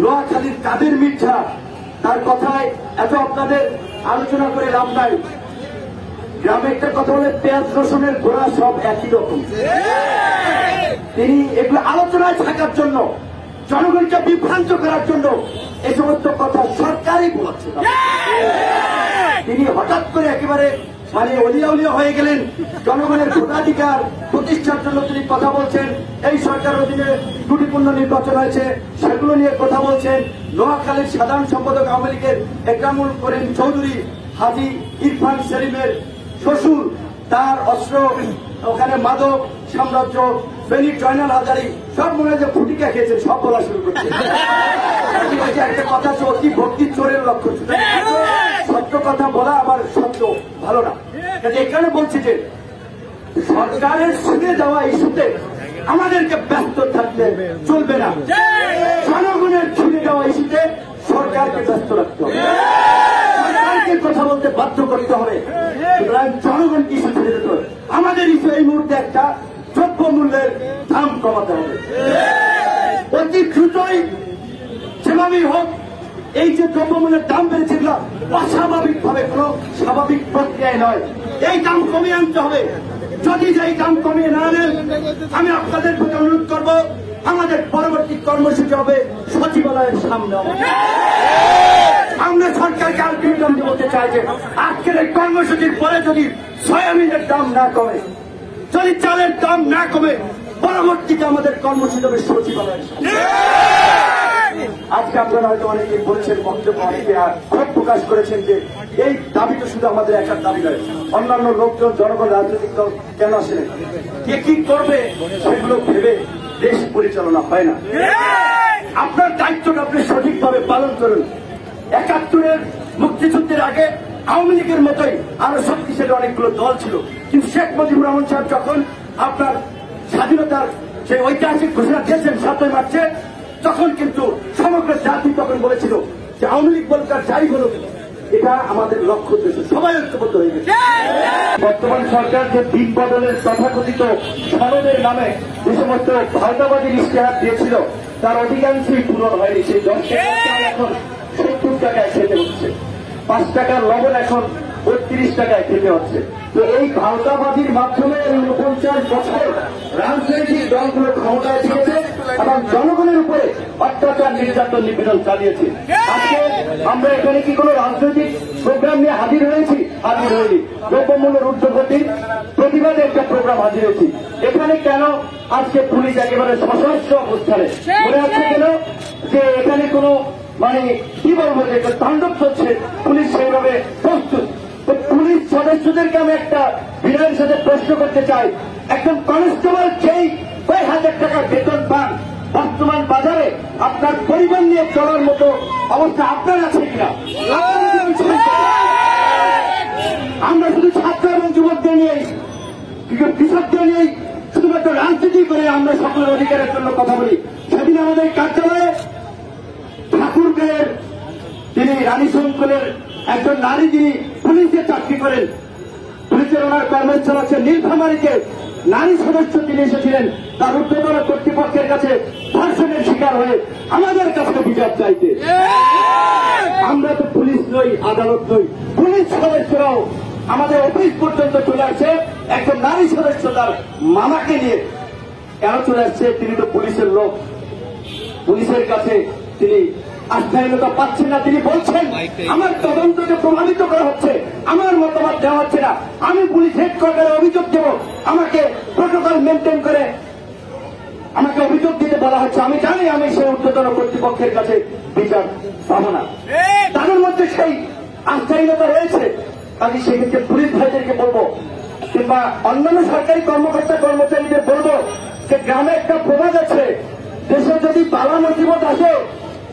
নোয়াখালীর কাদের মির্জা, তার কথায় এত আপনাদের আলোচনা করে লাভ নাই। গ্রামে একটা কথা বলে, পেঁয়াজ রসুনের গোড়া সব একই রকম। তিনি এগুলো আলোচনায় থাকার জন্য, জনগণকে বিভ্রান্ত করার জন্য এই সমস্ত কথা সরকারই বলছে। তিনি হঠাৎ করে একেবারে অলিয়া উলিয়া হয়ে গেলেন। জনগণের ভোটাধিকার প্রতিষ্ঠার জন্য তিনি কথা বলছেন। এই সরকার অধীনে ত্রুটিপূর্ণ নির্বাচন হয়েছে, সেগুলো নিয়ে কথা বলছেন। নোয়াখালীর সাধারণ সম্পাদক আওয়ামী লীগের একরামুল করিম চৌধুরী, হাজী ইরফান সেলিমের শ্বশুর, তার অস্ত্র, ওখানে মাদক সাম্রাজ্য, ফেনী জয়নাল হাজারি, সব মনে হয় যে ফুটিকা খেয়েছেন, সব বলা শুরু করছে। একটা কথা আছে, অতি ভক্তি চোরের লক্ষণ। সত্য কথা বলা আবার সত্য ভালো না। এখানে বলছি যে সরকারের ছুটে যাওয়া ইস্যুতে আমাদেরকে ব্যস্ত থাকলে চলবে না। জনগণের ছুটে যাওয়া ইস্যুতে সরকারকে ব্যস্ত রাখতে হবে, সরকারকে কথা বলতে বাধ্য করতে হবে। সুতরাং জনগণকে ইস্যু ছেড়ে দিতে হবে। আমাদের ইস্যু এই মুহূর্তে একটা দ্রব্যমূল্যের দাম কমাতে হবে অতি দ্রুতই, যেভাবেই হোক। এই যে দ্রব্যমূল্যের দাম বেড়েছে, এগুলো অস্বাভাবিক ভাবে কোন স্বাভাবিক প্রক্রিয়ায় নয়। এই দাম কমিয়ে আনতে হবে। যদি এই দাম কমিয়ে না আনেন, আমি আপনাদের প্রতি অনুরোধ করব, আমাদের পরবর্তী কর্মসূচি হবে সচিবালয়ের সামনে। আমরা সরকারকে আর বিরোধী বলতে চাই যে আজকের এই কর্মসূচির পরে যদি সয়াবিনের দাম না কমে, যদি চালের দাম না কমে, পরবর্তীতে আমাদের কর্মসূচি হবে সচিবালয়ের সামনে। আজকে আপনারা হয়তো অনেকে বলছেন, বক্তব্য অনেকে ক্ষোভ প্রকাশ করেছেন যে এই দাবি তো শুধু আমাদের একার দাবি নয়, অন্যান্য লোকজন, জনগণ, রাজনৈতিক দল কেন আসেন, কে কি করবে সেগুলো ভেবে দেশ পরিচালনা হয় না। আপনার দায়িত্বটা আপনি সঠিকভাবে পালন করুন। ৭১-এর মুক্তিযুদ্ধের আগে আওয়ামী লীগের মতোই আরো শক্তিশালী অনেকগুলো দল ছিল, কিন্তু শেখ মুজিবুর রহমান সাহেব যখন আপনার স্বাধীনতার সেই ঐতিহাসিক ঘোষণা দিয়েছেন ৭ই মার্চে, তখন কিন্তু সমগ্র জাতি তখন বলেছিল যে আওয়ামী লীগ বলকার যাই হল, এটা আমাদের লক্ষ্য উদ্দেশ্য, সবাই ঐক্যবদ্ধ হয়ে গেছে। বর্তমান সরকার যে দিন বদলের তথাকথিত সনদের নামে যে সমস্ত ভারতাবাদী ইশতেহার দিয়েছিল, তার অধিকাংশই পূরণ হয়নি। সেই ১০ টাকা এখন ৭০ টাকায় খেতে হচ্ছে, ৫ টাকার লবণ এখন ৩২ টাকায় খেতে হচ্ছে। তো এই ভারতাবাদীর মাধ্যমে ৪৯ বছর রাজনৈতিক দলগুলো ক্ষমতায় থেকেছে এবং জনগণের উপরে অত্যাচার, নির্যাতন, নিপীড়ন চালিয়েছে। আজকে আমরা এখানে কি কোন রাজনৈতিক প্রোগ্রাম নিয়ে হাজির হয়েছি? হাজির হয়নি। দ্রব্যমূল্যের ঊর্ধ্বগতির প্রতিবাদে একটা প্রোগ্রাম হাজির হয়েছি। এখানে কেন আজকে পুলিশ একেবারে সশস্ত্র অবস্থানে মনে হচ্ছে কেন যে এখানে কোন কি বলবো যে তাণ্ডব চলছে, পুলিশ সেইভাবে প্রস্তুত। তো পুলিশ সদস্যদেরকে আমি একটা বিনয়ের সাথে প্রশ্ন করতে চাই, একজন কনস্টেবল যেই কয়েক হাজার টাকা বেতন পান, বর্তমান বাজারে আপনার পরিবার নিয়ে চলার মতো অবস্থা আপনার আছে কিনা? আমরা শুধু ছাত্র এবং যুবকদের নিয়েই, কৃষকদের নিয়েই শুধুমাত্র রাজনীতি করে আমরা সকলের অধিকারের জন্য কথা বলি। সেদিন আমাদের কার্যালয়ে ঠাকুরগাঁয়ের তিনি রানী শঙ্করের একজন নারী, যিনি পুলিশে চাকরি করেন, পুলিশের ওনার কর্মস্থল হচ্ছে নীলফামারীতে, নারী সদস্য তিনি এসেছিলেন তার ঊর্ধ্বতন কর্তৃপক্ষের কাছে ধর্ষণের শিকার হয়ে আমাদের কাছে বিচার চাইতে। আমরা তো পুলিশ নই, আদালত নই, পুলিশ সদস্যরাও আমাদের অফিস পর্যন্ত চলে আসছে একজন নারী সদস্য তার মামাকে নিয়ে। কেন চলে আসছে? তিনি তো পুলিশের লোক, পুলিশের কাছে তিনি আস্থাহীনতা পাচ্ছেন না। তিনি বলছেন আমার তদন্তকে প্রভাবিত করা হচ্ছে, আমার মতামত দেওয়া হচ্ছে না, আমি পুলিশ হেডকোয়ার্টারে অভিযোগ দেব, আমাকে প্রোটোকল মেনটেন করে আমাকে অভিযোগ দিতে বলা হচ্ছে। আমি জানি আমি সেই ঊর্ধ্বতন কর্তৃপক্ষের কাছে বিচার পাবো না, তাদের মধ্যে সেই আস্থাহীনতা রয়েছে। আমি সেক্ষেত্রে পুলিশ ভাইদেরকে বলবো, কিংবা অন্যান্য সরকারি কর্মকর্তা কর্মচারীদের বলবো যে গ্রামে একটা প্রবাদ আছে, দেশে যদি বালা মুসিবত আসে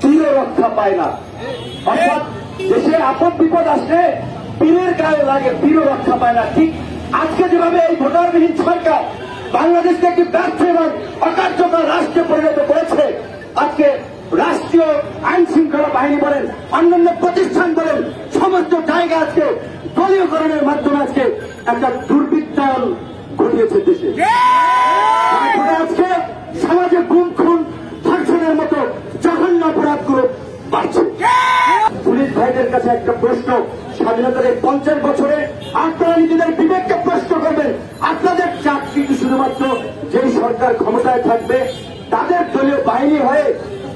পীরও রক্ষা পায় না। অর্থাৎ দেশে আপদ বিপদ আসলে পীরের গায়ে লাগে, পীরও রক্ষা পায় না। ঠিক আজকে যেভাবে এই ভোটারবিহীন সরকার বাংলাদেশকে একটি ব্যর্থ এবং অকার্যকর রাষ্ট্রে পরিণত করেছে, আজকে রাষ্ট্রীয় আইন শৃঙ্খলা বাহিনী বলেন, অন্যান্য প্রতিষ্ঠান বলেন, সমস্ত জায়গা আজকে দলীয়করণের মাধ্যমে আজকে একটা দুর্বৃত্তায়ন ঘটিয়েছে দেশে। আজকে সমাজে গুম খুন ধর্ষণের মতো জঘন্য অপরাধ কাছে একটা প্রশ্ন, স্বাধীনতার এই 50 বছরে আপনারা নিজেদের বিবেককে প্রশ্ন করবেন। আপনাদের চাকরি শুধুমাত্র যেই সরকার ক্ষমতায় থাকবে তাদের দলীয় বাহিনী হয়ে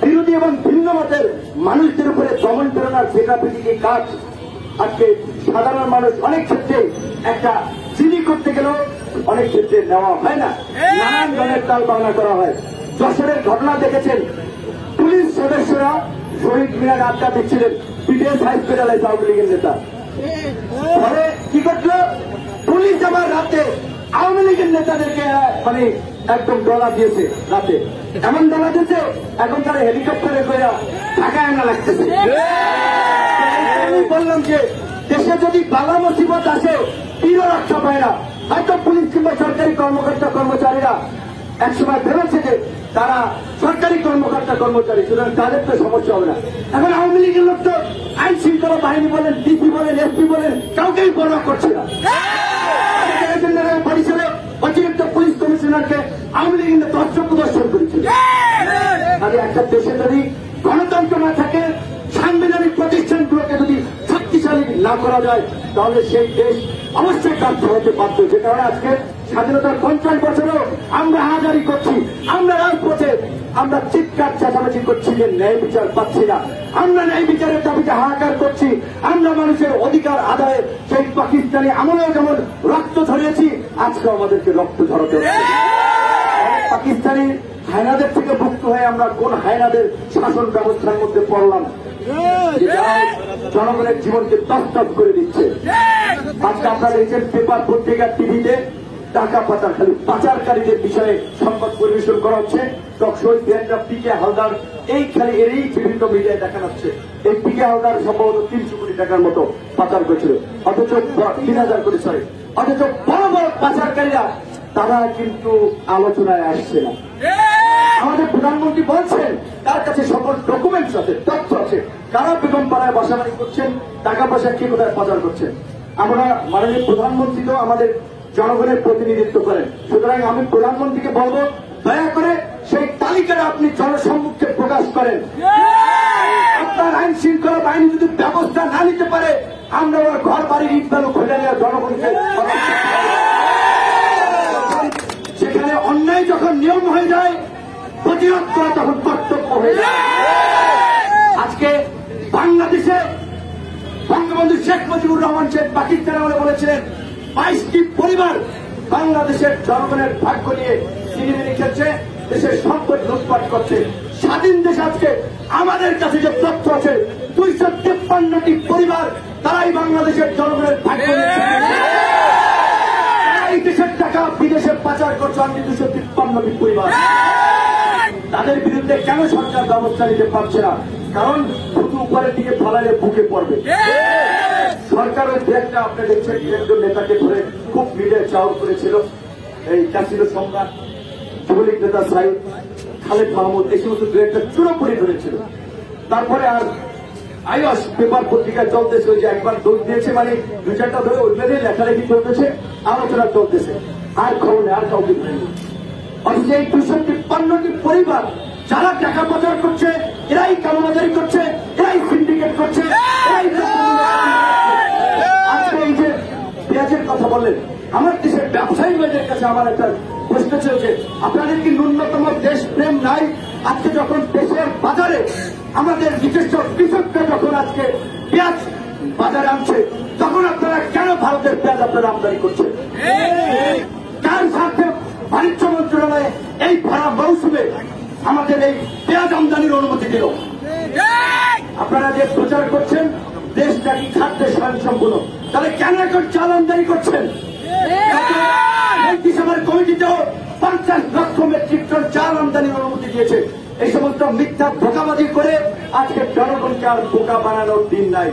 বিরোধী এবং ভিন্ন মতের মানুষদের উপরে দমন প্রেরণার ভেটাপিটি কাজ আজকে সাধারণ মানুষ অনেক ক্ষেত্রে একটা চিনি করতে গেলেও অনেক ক্ষেত্রে নেওয়া হয় না, নানান ধরনের তাল বাংলা করা হয়। যশোরের ঘটনা দেখেছেন, পুলিশ সদস্যরা শহীদ মিনার আড্ডা দিচ্ছিলেন, পিটিএস হাসপাতালে আওয়ামী লীগের নেতা। পরে কি করলো, পুলিশ আবার রাতে আওয়ামী লীগের নেতাদেরকে মানে একদম ডলা দিয়েছে, রাতে এমন ডলা দিয়েছে এখন তারা হেলিকপ্টারে করে ঢাকায় আনা লাগতেছে। আমি বললাম যে দেশে যদি বালা মুসিবত আসে তীরও রক্ষা পায় না। হয়তো পুলিশ কিংবা সরকারি কর্মকর্তা কর্মচারীরা একসময় ভেবেছে যে তারা সরকারি কর্মকর্তা কর্মচারী, সুতরাং তাদের তো সমস্যা হবে না। এখন আওয়ামী লীগের লোক তো আইন শৃঙ্খলা বাহিনী বলেন, ডিসি বলেন, এসপি বলেন, কাউকেই পরোয়া করছে না। বরিশালে অতিরিক্ত পুলিশ কমিশনারকে আওয়ামী লীগ দর্শক প্রদর্শন করেছিল। আর একটা দেশে যদি গণতন্ত্র না থাকে, সাংবিধানিক প্রতিষ্ঠানগুলোকে যদি শক্তিশালী না করা যায়, তাহলে সেই দেশ অবশ্যই কার্য হতে বাধ্য। যে কারণে আজকে স্বাধীনতার 50 বছরও আমরা হাজারি করছি, আমরা রাজপথে আমরা চিৎকার চেঁচামেচি করছি যে ন্যায় বিচার পাচ্ছি না। আমরা ন্যায় বিচারের দাবিতে হাহাকার করছি। আমরা মানুষের অধিকার আদায়ে সেই পাকিস্তানি আমলেও যেমন রক্ত ঝরিয়েছি, আজকে আমাদেরকে রক্ত ঝরাতে হচ্ছে। পাকিস্তানি হায়নাদের থেকে মুক্ত হয়ে আমরা কোন হায়নাদের শাসন ব্যবস্থার মধ্যে পড়লাম, জনগণের জীবনকে তস্তব করে দিচ্ছে। আজকে আপনারা দেখছেন পেপার, পত্রিকা, টিভিতে টাকা পাচার, খালি পাচারকারীদের বিষয়ে সংবাদ পরিবেশন করা হচ্ছে। শহীদ বিহারটা পিকে হালদার, এই খালি এরই বিভিন্ন মিডিয়ায় দেখানো হচ্ছে। এই পিকে হালদার সম্ভবত 300 কোটি টাকার মতো পাচার করেছিল, অথচ 3000 কোটি, অথচ বড় বড় পাচারকারীরা তারা কিন্তু আলোচনায় আসছে না। আমাদের প্রধানমন্ত্রী বলছেন তার কাছে সকল ডকুমেন্টস আছে, তথ্য আছে, কারা বেগম পাড়ায় বাসাবাড়ি করছেন, টাকা পয়সা কে কোথায় পাচার করছেন। আমরা মাননীয় প্রধানমন্ত্রী তো আমাদের জনগণের প্রতিনিধিত্ব করেন, সুতরাং আমি প্রধানমন্ত্রীকে বলবো দয়া করে সেই তালিকাটা আপনি জনসম্মুখে প্রকাশ করেন। আপনার আইন শৃঙ্খলা বাহিনী যদি ব্যবস্থা না নিতে পারে, আমরা ওরা ঘর বাড়ির ইট বালু খুলে নেওয়া জনগণকে, সেখানে অন্যায় যখন নিয়ম হয়ে যায়, প্রতিরোধ করা তখন কর্তব্য হয়ে যায়। আজকে বাংলাদেশে বঙ্গবন্ধু শেখ মুজিবুর রহমান শেখ পাকিস্তানে বলে বলেছিলেন 22টি পরিবার বাংলাদেশের জনগণের ভাগ্য নিয়ে সিনেমিনি খেলছে, দেশের সম্পদ লুটপাট করছে। স্বাধীন দেশ আজকে আমাদের কাছে যে তথ্য আছে, 253টি পরিবার তারাই বাংলাদেশের জনগণের ভাগ্য নিয়ে এই দেশের টাকা বিদেশে পাচার করছে। 253টি পরিবার, তাদের বিরুদ্ধে কেন সরকার ব্যবস্থা নিতে পারছে না? কারণ শুধু উপরের দিকে ফলালে বুকে পড়বে। সরকারের একটা আপনি দেখছেন একজন নেতাকে ধরে খুব মিডিয়ায় চাউর করেছিল, এই ক্যাসিনো সম্রাট, যুবলীগ নেতা সাইদ, খালেদ মাহমুদ, এই সমস্ত দু একটা চুরোপুরি ধরেছিল। তারপরে আর আইস পেপার পত্রিকায় চলতেছে, ওই যে একবার দোষ দিয়েছে মানে 2-4টা ধরে ওই মেয়েদের লেখালেখি চলতেছে, আলোচনা চলতেছে, আর খবর নেই, আর কাউকে ধরেনি। অথচ এই 253টি পরিবার যারা টাকা পাচার করছে, এরাই কালোবাজারি করছে, এরাই সিন্ডিকেট করছে, এরাই আজকে এই যে পেঁয়াজের কথা বললেন, আমার দেশের ব্যবসায়ী ভাইদের কাছে আমার একটা প্রশ্ন ছিল যে আপনাদের কি ন্যূনতম দেশ প্রেম নাই? আজকে যখন দেশের বাজারে আমাদের নিজস্ব কৃষকরা যখন আজকে পেঁয়াজ বাজারে আনছে, তখন আপনারা কেন ভারতের পেঁয়াজ আপনারা আমদানি করছেন? কার স্বার্থে বাণিজ্য মন্ত্রণালয়ে এই ভরা মৌসুমে আমাদের এই পেঁয়াজ আমদানির অনুমতি দিল? আপনারা যে প্রচার করছেন দেশটা কি খাদ্যে স্বয়ংসম্পূর্ণ, তাহলে কেন এখন চাল আমদানি করছেন? মন্ত্রিসভার কমিটিতেও 50 লক্ষ মেট্রিক টন চাল আমদানির অনুমতি দিয়েছে। এই সমস্ত মিথ্যা ধোঁকাবাজি করে আজকে জনগণকে আর বোকা বানানোর দিন নাই।